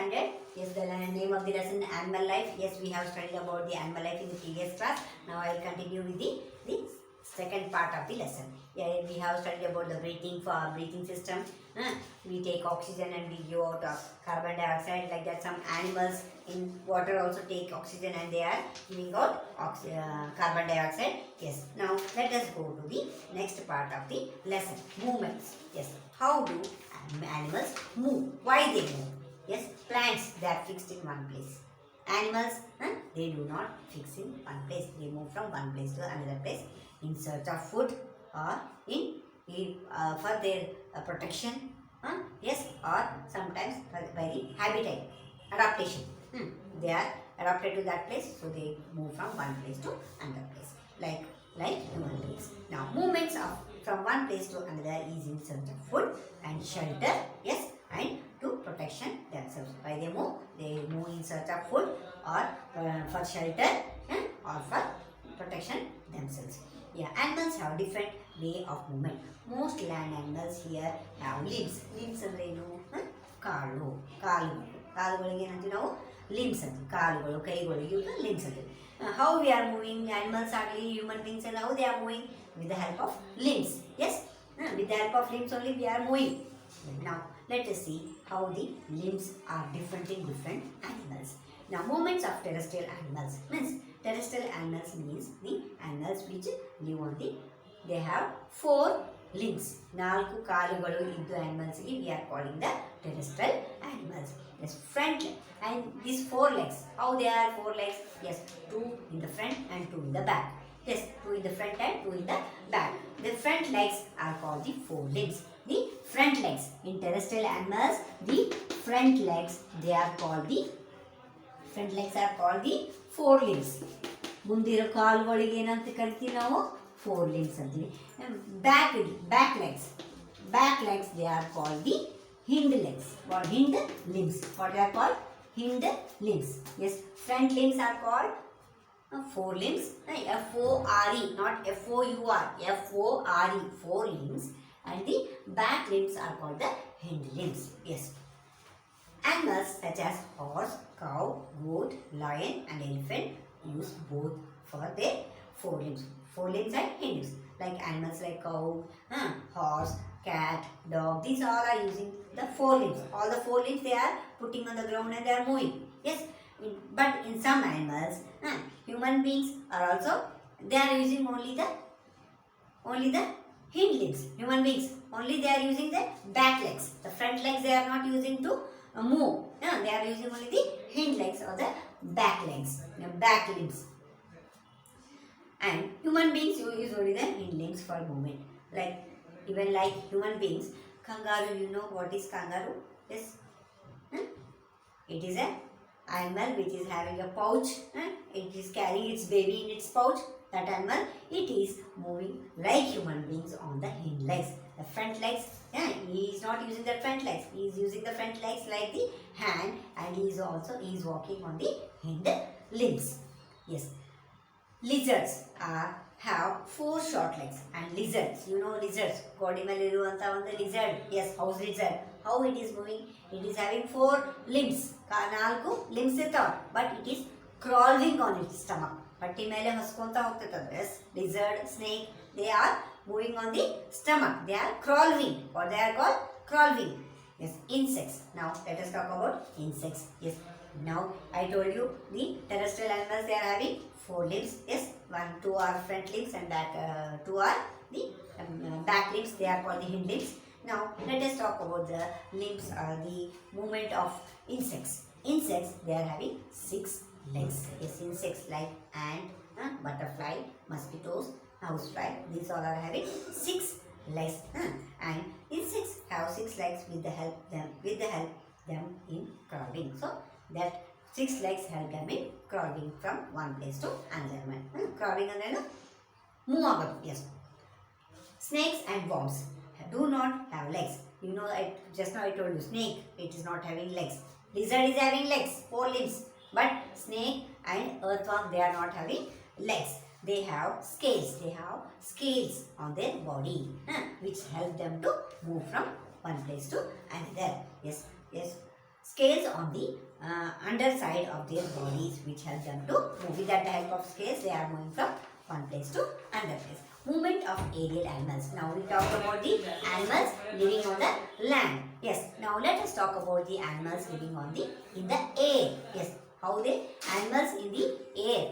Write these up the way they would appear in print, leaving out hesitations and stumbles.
standard. Yes, the name of the lesson animal life. Yes, we have studied about the animal life in the previous class. Now I will continue with the second part of the lesson. Yeah, we have studied about the breathing system. We take oxygen and we give out carbon dioxide. Like that, some animals in water also take oxygen and they are giving out carbon dioxide. Yes. Now let us go to the next part of the lesson. Movements. Yes. How do animals move? Why they move? Yes. Plants, they are fixed in one place. Animals, they do not fix in one place. They move from one place to another place in search of food or for their protection. Yes, or sometimes by the habitat adaptation. They are adapted to that place, so they move from one place to another place, like human beings. Now, movements of from one place to another is in search of food and shelter. Yes, and to protection themselves. Why they move? They move in search of food or for shelter or for protection themselves. Yeah, animals have different way of movement. Most land animals here have limbs. Limbs ಅಂದ್ರೆ ಏನು? ಕಾಲುಗಳಿಗೆ ಏನಂತೀವಿ ನಾವು? Limbs ಅಂತ. ಕಾಲುಗಳು, ಕೈಗಳು ಇವುಗಳು limbs ಅಂತ. How we are moving? Animals ಆಗಲಿ, human beings and how they are moving? With the help of limbs. Yes? With the help of limbs only we are moving. Now, let us see how the limbs are different in different animals. Now, movements of terrestrial animals means terrestrial animals means the animals which live on the they have 4 limbs. 4 ಕಾಲುಗಳು ಇದ್ದು animals ಗೆ we are calling the terrestrial animals. Yes, front and these 4 legs. How they are 4 legs? Yes, 2 in the front and 2 in the back. Yes, 2 in the front and 2 in the back. The front legs are called the 4 limbs. The front legs in terrestrial animals, the front legs they are called the 4 limbs. ಮುಂದಿರೋ ಕಾಲುಗಳಿಗೆ ಏನಂತ ಕರಿತೀವಿ ನಾವು? 4 limbs ಅಂತೀವಿ. Back legs they are called the hind legs or hind limbs. What they are called? Hind limbs. Yes, front limbs are called 4 limbs. F-O-R-E, not F-O-U-R. F-O-R-E, 4 limbs. And the back limbs are called the hind limbs. Yes. Animals such as horse, cow, goat, lion and elephant use both for their 4 limbs. 4 limbs and hind limbs. Like animals like cow, horse, cat, dog. These all are using the 4 limbs. All the 4 limbs they are putting on the ground and they are moving. Yes. But in some animals, human beings are also, they are using only the hind limbs. Human beings only they are using the back legs. The front legs they are not using to move. They are using only the hind legs or the back legs, back limbs. And human beings use only the hind limbs for movement. Even like human beings, kangaroo. You know what is kangaroo? Yes. It is a animal which is having a pouch. It is carrying its baby in its pouch. That animal, it is moving like human beings on the hind legs. The front legs, he is not using the front legs. He is using the front legs like the hand, and he is walking on the hind limbs. Yes. Lizards have 4 short legs. And lizards, you know lizards. Godimaliru anta one lizard. Yes, house lizard. How it is moving? It is having 4 limbs. 4 limbs irtava, but it is crawling on its stomach. ಪಟ್ಟಿ ಮೇಲೆ ಹೊಸ್ಕೊಂತ ಹೋಗ್ತದೆ. Yes, lizard, snake, they are moving on the stomach. They are crawling. What they are called? Crawling. Yes, insects. Now let us talk about insects. Yes, now I told you the terrestrial animals they are having 4 limbs. Yes, 2 are front limbs and back 2 are the back limbs. They are called the hind limbs. Now let us talk about the limbs or the movement of insects. Insects they are having 6 legs. Yes, insects like ant, butterfly, mosquitoes, housefly. These all are having 6 legs. And insects have 6 legs with the help them in crawling. So that 6 legs help them in crawling from one place to another. Crawling and move on. Yes. Snakes and worms do not have legs. You know, just now I told you snake, it is not having legs. Lizard is having legs, 4 limbs. But snake and earthworm, they are not having legs. They have scales. They have scales on their body, which help them to move from one place to another. Yes. scales on the underside of their bodies which help them to move. With that the help of scales, they are moving from one place to another place. Movement of aerial animals. Now we talk about the animals living on the land. Yes. Now let us talk about the animals living on the in the air. Yes. How the animals in the air.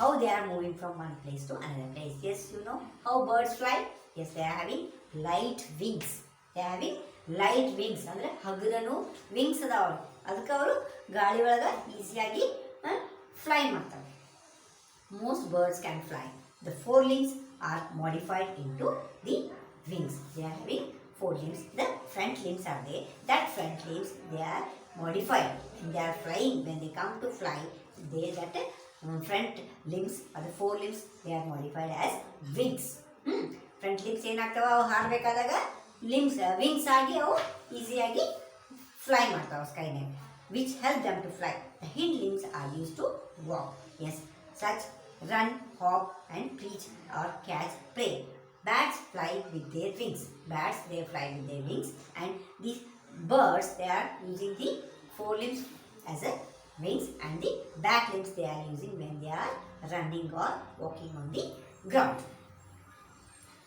How they are moving from one place to another place. Yes, you know how birds fly. Yes, they are having light wings. They are having light wings. ಅಂದ್ರೆ ಹಗುರನು wings ಅದಾವ, ಅದಕ್ಕೆ ಅವರು ಗಾಳಿ ಒಳಗೆ ಈಸಿಯಾಗಿ fly ಮಾಡ್ತಾರೆ. Most birds can fly. The forelimbs are modified into the wings. They are having forelimbs. The front limbs are there. That front limbs they are modified. When they are flying, when they come to fly, they that front limbs or the forelimbs they are modified as wings. Front limbs ಏನಾಗ್ತಾವ, ಅವು ಹಾರಬೇಕಾದಾಗ limbs wings ಆಗಿ ಅವು ಈಸಿಯಾಗಿ fly ಮಾಡ್ತಾವ ಸ್ಕೈನಾಗ, which help them to fly. The hind limbs are used to walk. Yes, such run, hop and preach or catch prey. Bats fly with their wings. Bats they fly with their wings, and these birds they are using the forelimbs as a wings, and the back limbs they are using when they are running or walking on the ground.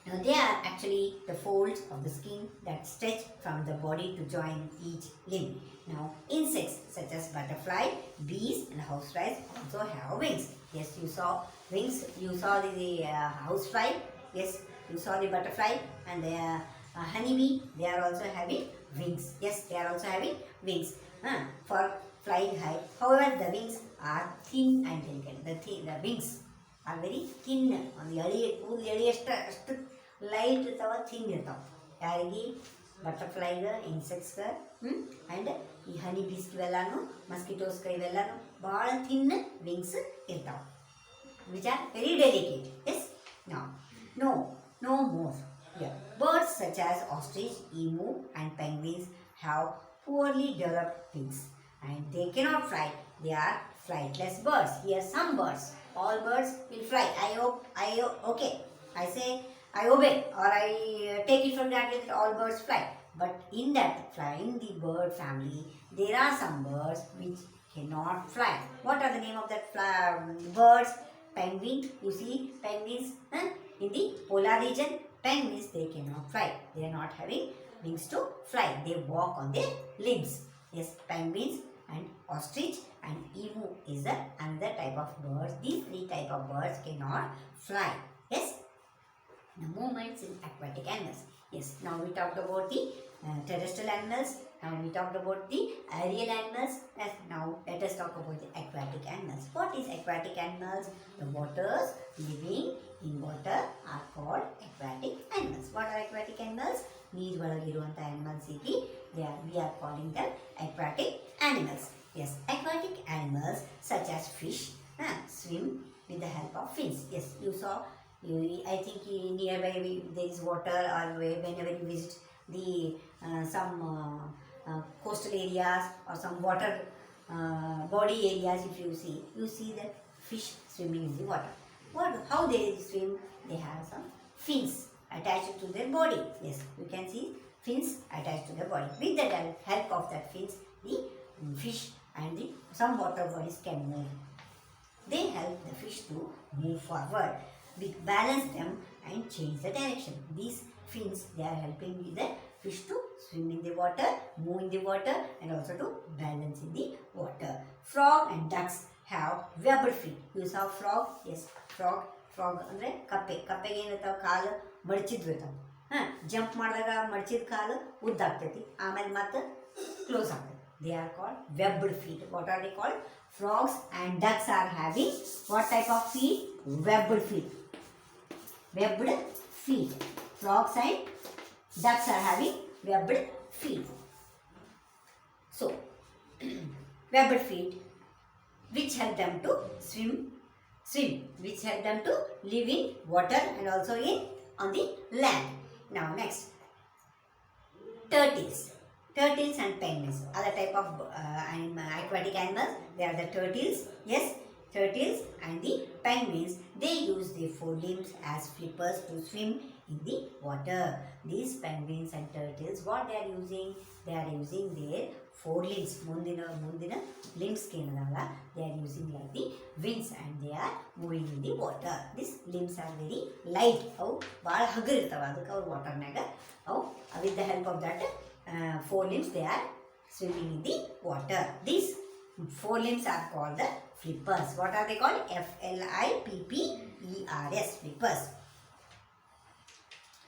Now they are actually the folds of the skin that stretch from the body to join each limb. Now insects such as butterfly, bees and houseflies also have wings. Yes, you saw wings. You saw the housefly. Yes, you saw the butterfly and the honeybee. They are also having wings. Yes, they are also having wings for flying high. However, the wings are thin and delicate. The wings are very thin. On the ಅಷ್ಟು light ಇರ್ತಾವ, thin ಇರ್ತಾವ. ಯಾರಿಗೆ ಬಟರ್ಫ್ಲೈಗೆ, ಇನ್ಸೆಕ್ಟ್ಸ್ಗೆ and ಈ ಹನಿ ಬೀಸ್ಗೆ ಇವೆಲ್ಲನೂ, ಮಸ್ಕಿಟೋಸ್ಗೆ ಇವೆಲ್ಲನೂ ಭಾಳ thin wings ಇರ್ತಾವೆ, which are very delicate. Yes, no more. Yeah. Birds such as ostrich, emu and penguins have poorly developed wings and they cannot fly. They are flightless birds. Here some birds. All birds will fly. I obey or I take it for granted that all birds fly. But in that flying the bird family, there are some birds which cannot fly. What are the name of that birds? Penguin. You see penguins in the polar region. Penguins they cannot fly. They are not having wings to fly. They walk on their limbs. Yes, penguins and ostrich and emu is another type of birds. These three type of birds cannot fly. Yes. The movements in aquatic animals. Yes, now we talked about the terrestrial animals and we talked about the aerial animals. Yes, now let us talk about the aquatic animals. What is aquatic animals? The waters living in water are called aquatic animals. What are aquatic animals? ನೀರು ಒಳಗಿರುವಂಥ animals ಇಗಿ we are calling them aquatic animals. Yes, aquatic animals such as fish swim with the help of fins. Yes, you saw. I think nearby there is water, or whenever you visit the some coastal areas or some water body areas, if you see that fish swimming in the water. How they swim? They have some fins attached to their body. Yes, you can see fins attached to their body. With the help of that fins, the fish and some water bodies can move. They help the fish to move forward. We balance them and change the direction. These fins they are helping the fish to swim in the water, move in the water and also to balance in the water. Frog and ducks have webbed feet. You saw frog? Yes, frog ಅಂದರೆ ಕಪ್ಪೆಗೆ ಏನಿರ್ತಾವ, ಕಾಲು ಮಡಚಿದ್ವು ಇರ್ತಾವೆ. Jump ಮಾಡಿದಾಗ ಮಡಚಿದ ಕಾಲು ಉದ್ದಾಗ್ತೈತಿ, ಆಮೇಲೆ ಮತ್ತೆ close ಆಗ್ತೈತಿ. They are called webbed feet. What are they called? Frogs and ducks are having what type of feet? Webbed feet. Webbed feet. Frogs and ducks are having webbed feet. So, webbed feet which help them to swim, which help them to live in water and also on the land. Now next, turtles and penguins, other type of aquatic animals. They are the turtles. Yes, turtles and the penguins, they use their forelimbs as flippers to swim in the water. These penguins and turtles, what they are using? They are using their 4 limbs. ಮುಂದಿನ limbs ಏನದಲ್ಲ, they are using like the wings and they are moving in the water. These limbs are very light. ಅವು ಭಾಳ ಹಗುರ ಇರ್ತಾವೆ, ಅದಕ್ಕೆ ಅವ್ರು ವಾಟರ್ನಾಗ ಅವು with the help of that 4 limbs they are swimming in the water. These 4 limbs are called the flippers. What are they called? Flippers. Flippers.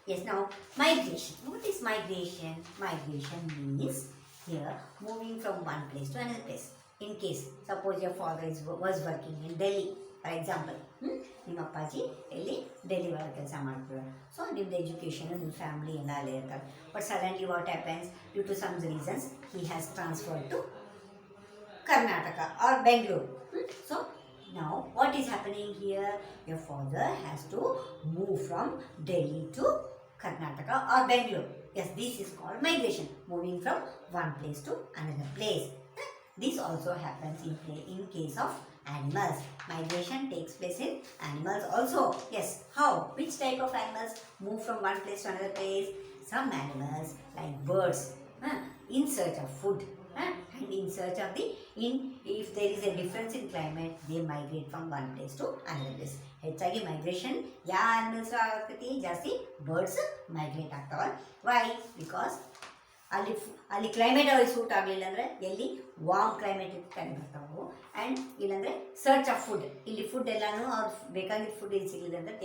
Yes, now migration. What is migration? Migration means here moving from one place to another place. In case, suppose your father was working in Delhi, for example. ನಿಮ್ಮ ಅಪ್ಪಾಜಿ ಇಲ್ಲಿ ಡೆಲ್ಲಿ ಒಳಗೆ ಕೆಲಸ ಮಾಡ್ತಾರೆ. So ನಿಮ್ದು education, ನಿಮ್ಮ family ಎಲ್ಲ ಅಲ್ಲೇ ಇರ್ತಾರೆ. But suddenly what happens, due to some reasons he has transferred to Karnataka or Bangalore. So now what is happening here? Your father has to move from Delhi to Karnataka or Bangalore. Yes, this is called migration, moving from one place to another place. This also happens in case of animals. Migration takes place in animals also. Yes, how? Which type of animals move from one place to another place? Some animals like birds in search of food. And in search of if there is a difference in climate, they migrate from one place to another place. ಹೆಚ್ಚಾಗಿ migration ಯಾವ animals ಆಗತೈತಿ, ಜಾಸ್ತಿ birds migrate ಆಗ್ತಾವ. Y? Because ಅಲ್ಲಿ climate ಅವ್ರಿಗೆ suit ಆಗಲಿಲ್ಲ ಅಂದರೆ ಎಲ್ಲಿ ವಾರ್ಮ್ ಕ್ಲೈಮೇಟ್ ಕಡೆ ಬರ್ತಾವೆ. ಆ್ಯಂಡ್ ಇಲ್ಲಾಂದರೆ ಸರ್ಚ್ ಆಫ್ ಫುಡ್, ಇಲ್ಲಿ ಫುಡ್ ಎಲ್ಲನೂ ಅವ್ರು ಬೇಕಾಗಿದ್ದ ಫುಡ್ ಇಲ್ಲಿ ಸಿಗಲಿಲ್ಲ ಅಂದರೆ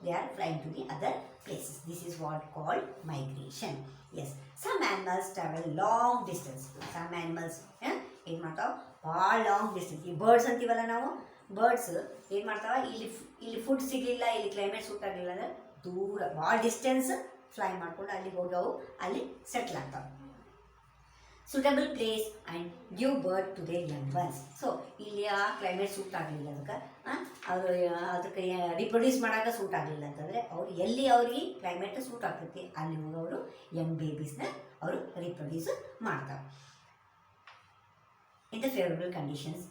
they are flying to the other places. This is what called migration. Yes, some animals travel long distance. Some animals ಏನು ಮಾಡ್ತಾವೆ, ಭಾಳ ಲಾಂಗ್ ಡಿಸ್ಟೆನ್ಸ್. ಈ ಬರ್ಡ್ಸ್ ಅಂತೀವಲ್ಲ ನಾವು, ಬರ್ಡ್ಸ್ ಏನು ಮಾಡ್ತಾವೆ, ಇಲ್ಲಿ ಫುಡ್ ಸಿಗಲಿಲ್ಲ, ಇಲ್ಲಿ ಕ್ಲೈಮೇಟ್ ಸೂಟ್ ಆಗಲಿಲ್ಲ ಅಂದರೆ ದೂರ ಭಾಳ ಡಿಸ್ಟೆನ್ಸ್ ಫ್ಲೈ ಮಾಡ್ಕೊಂಡು ಅಲ್ಲಿಗೆ ಹೋಗಿ ಅವು ಅಲ್ಲಿ ಸೆಟ್ಲ್ ಆಗ್ತಾವೆ. suitable place and give birth to their young ones. So ಇಲ್ಲಿ ಆ ಕ್ಲೈಮೇಟ್ ಸೂಟ್ ಆಗಲಿಲ್ಲ ಅದಕ್ಕೆ, ಅದಕ್ಕೆ ರಿಪ್ರೊಡ್ಯೂಸ್ ಮಾಡೋಕೆ ಸೂಟ್ ಆಗಲಿಲ್ಲ ಅಂತಂದರೆ ಅವ್ರು ಎಲ್ಲಿ ಅವ್ರಿಗೆ ಕ್ಲೈಮೇಟ್ ಸೂಟ್ ಆಗ್ತೈತಿ ಅಲ್ಲಿ ಹೋಗಿ ಅವರು ಯಂಗ್ ಬೇಬೀಸ್ನ ಅವರು ರಿಪ್ರೊಡ್ಯೂಸ್ ಮಾಡ್ತಾರೆ. In the favourable conditions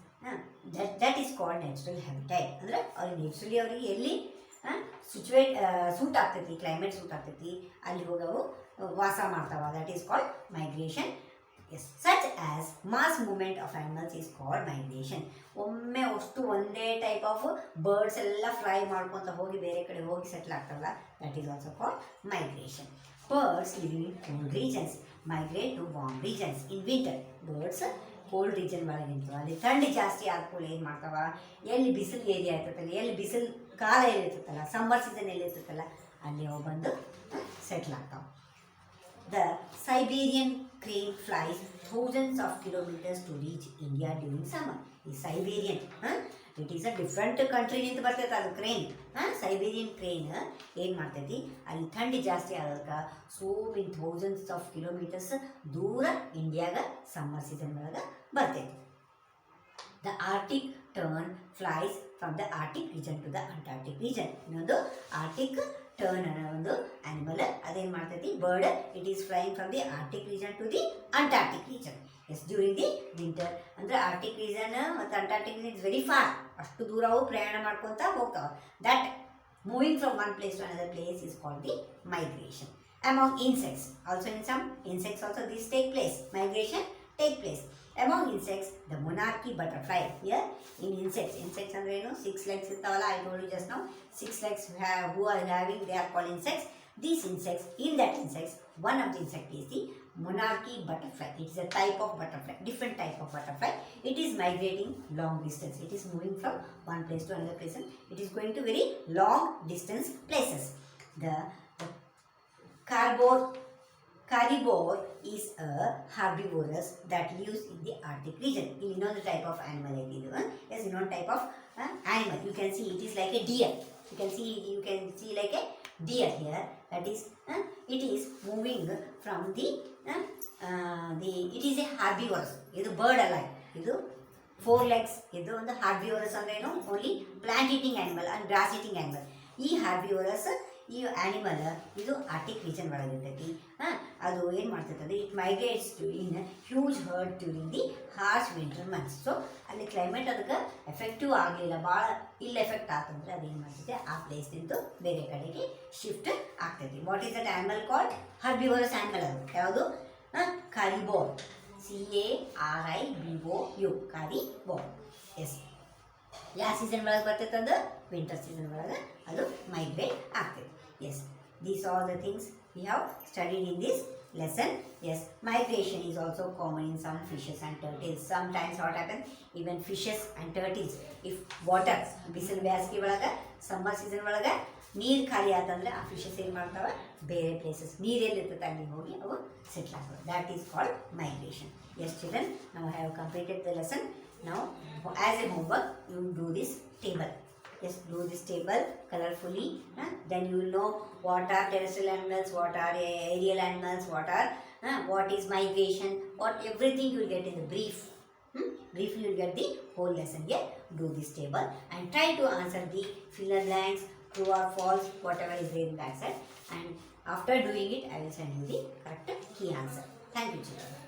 that is called natural habitat. ಅಂದರೆ ಅವ್ರಿಗೆ ನ್ಯಾಚುರಲಿ ಅವ್ರಿಗೆ ಎಲ್ಲಿ ಸೂಟ್ ಆಗ್ತೈತಿ, ಕ್ಲೈಮೇಟ್ ಸೂಟ್ ಆಗ್ತೈತಿ ಅಲ್ಲಿ ಹೋಗಿ ಅವು ವಾಸ ಮಾಡ್ತಾವೆ. That is called migration. Yes, such as mass movement of animals is called migration. ಒಮ್ಮೆ ಅಷ್ಟು ಒಂದೇ ಟೈಪ್ ಆಫ್ ಬರ್ಡ್ಸ್ ಎಲ್ಲ ಫ್ಲೈ ಮಾಡ್ಕೊತ ಹೋಗಿ ಬೇರೆ ಕಡೆ ಹೋಗಿ ಸೆಟ್ಲ್ ಆಗ್ತಾವಲ್ಲ, that is also called migration. Birds living in cold regions migrate to warm regions in winter. Birds cold region ಒಳಗೆ ನಿಂತವ, ಅಲ್ಲಿ ಥಂಡಿ ಜಾಸ್ತಿ ಆದ್ಕೊಳ್ಳಿ ಏನು ಮಾಡ್ತಾವ, ಎಲ್ಲಿ ಬಿಸಿಲು ಏರಿಯಾ ಇರ್ತೈತಲ್ಲ, ಎಲ್ಲಿ ಬಿಸಿಲು ಕಾಲ ಎಲ್ಲಿರ್ತೈತಲ್ಲ, ಸಮ್ಮರ್ ಸೀಸನ್ ಎಲ್ಲಿರ್ತೈತಲ್ಲ ಅಲ್ಲಿ ಅವು ಬಂದು ಸೆಟ್ಲ್ ಆಗ್ತಾವೆ. The Siberian crane flies thousands of kilometers to reach India during summer. The Siberian, it is a different country ನಿಂತು ಬರ್ತೈತೆ ಅದು ಕ್ರೇನ್. ಸೈಬೇರಿಯನ್ ಕ್ರೇನ್ ಏನು ಮಾಡ್ತೈತಿ, ಅಲ್ಲಿ ಥಂಡಿ ಜಾಸ್ತಿ ಆಗೋದಕ್ಕೆ so many thousands of kilometers ದೂರ ಇಂಡಿಯಾಗ ಸಮ್ಮರ್ ಸೀಸನ್ ಒಳಗೆ ಬರ್ತೈತಿ. The Arctic tern flies from the Arctic region to the Antarctic region. ಇನ್ನೊಂದು ಆರ್ಟಿಕ್ ಟರ್ನ್ ಅನ್ನೋ ಒಂದು ಆನಿಮಲ್ ಅದೇನು ಮಾಡ್ತೈತಿ, bird, it is flying from the Arctic region to the Antarctic region. Yes, during the winter. ಅಂದರೆ Arctic region ಮತ್ತು Antarctic region is very far, ಅಷ್ಟು ದೂರ ಅವು ಪ್ರಯಾಣ ಮಾಡ್ಕೊತ ಹೋಗ್ತಾವೆ. That moving from one place to another place is called the migration. Among insects, also in some insects also this take place, migration take place. Among insects, the monarchy butterfly. Here in insects ಅಂದ್ರೆ ಏನು, 6 legs ಇರ್ತಾವಲ್ಲ, I told you just now, 6 legs who are having, they are called insects. These insects, in that insects, one of the insect is the monarchy butterfly. It is a type of butterfly, different type of butterfly. It is migrating long distance. It is moving from one place to another place. It is going to very long distance places. The carnivore is a herbivorous that lives in the Arctic region. You know the type of animal it is. Yes, you know type of animal. You can see it is like a deer. You can see like a deer here. That is, it is moving from it is a herbivorous. This bird alive. This 4 legs. This is herbivorous ಅಂದ್ರೆ ಏನು, only plant eating animal and grass eating animal. ಈ herbivorous ಈ animal ಇದು Arctic region ಒಳಗಿರ್ತೈತಿ. ಅದು ಏನು ಮಾಡ್ತೈತೆ ಅಂದರೆ it migrates to in huge herd during the harsh winter months. So ಅಲ್ಲಿ ಕ್ಲೈಮೇಟ್ ಅದಕ್ಕೆ ಎಫೆಕ್ಟಿವ್ ಆಗಲಿಲ್ಲ, ಭಾಳ ಇಲ್ಲಿ ಎಫೆಕ್ಟ್ ಆಗ್ತಂದ್ರೆ ಅದೇನು ಮಾಡ್ತೈತೆ, ಆ ಪ್ಲೇಸ್ನಿಂದ ಬೇರೆ ಕಡೆಗೆ ಶಿಫ್ಟ್ ಆಗ್ತೈತಿ. What is that animal called? Herbivorous animal. ಅದು ಯಾವುದು? ಕಾರಿಬೋರ್. CARIBOU caribou. Yes. ಯಾವ ಸೀಸನ್ ಒಳಗೆ ಬರ್ತೈತೆ ಅದು ವಿಂಟರ್ ಸೀಸನ್ ಒಳಗೆ ಅದು ಮೈಗ್ರೇಟ್ ಆಗ್ತೈತೆ. Yes, these all the things we have studied in this lesson. Yes, migration is also common in some fishes and turtles. Sometimes what happens, even fishes and turtles, if water ಬಿಸಿಲು ಬೇಸಿಗೆ ಒಳಗೆ summer season ಒಳಗೆ ನೀರು ಖಾಲಿ ಆತಂದ್ರೆ ಆ fishes ಏನು ಮಾಡ್ತಾವೆ, ಬೇರೆ ಪ್ಲೇಸಸ್ ನೀರೆಲ್ಲಿರ್ತದೆ ಅಲ್ಲಿ ಹೋಗಿ ಅವು ಸೆಟ್ಲ್ ಆಗ್ತವೆ. That is called migration. Yes children, ನಾವು have completed the lesson. Now as a homework you do this table. Yes, do this table colorfully, then you will know what are terrestrial animals, what are aerial animals, what is migration, what everything you will get in the brief. Briefly you will get the whole lesson. Here do this table and try to answer the fill in the blanks, true or false, whatever is there in that side, and after doing it I will send you the correct key answer. Thank you children.